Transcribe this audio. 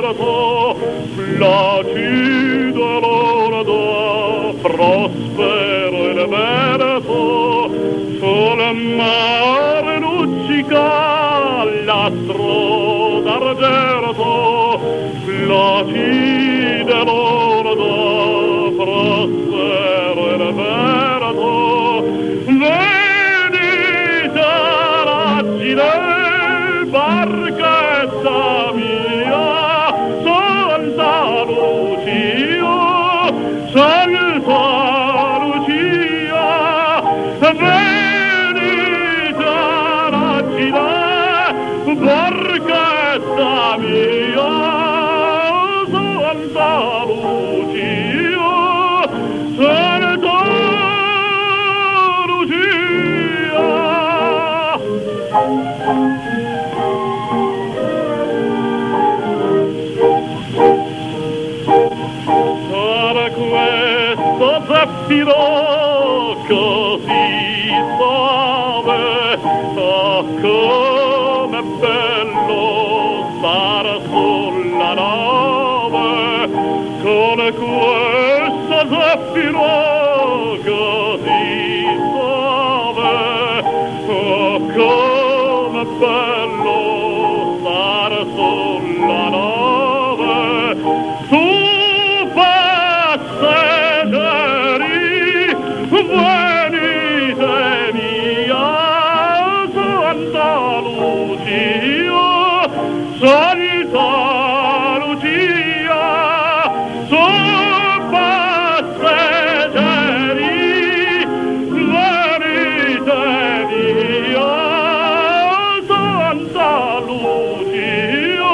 deserto, placido l'ordo, prospero e liberto, sul mare luccica l'astro d'argento, placido l'ordo, prospero e liberto. Venite raggi del barchetta mia, Santa Lucia, Santa Lucia, venite raggi del barchetta mia, Santa Lucia, Santa Sarà questo zeffiro così suave, oh com'è bello stare sulla nave, con questo zeffiro così suave, oh com'è bello stare sulla nave, tu passeggeri, venite mia, Santa Lucia, Santa Lucia, tu passeggeri, venite mia, Santa Lucia,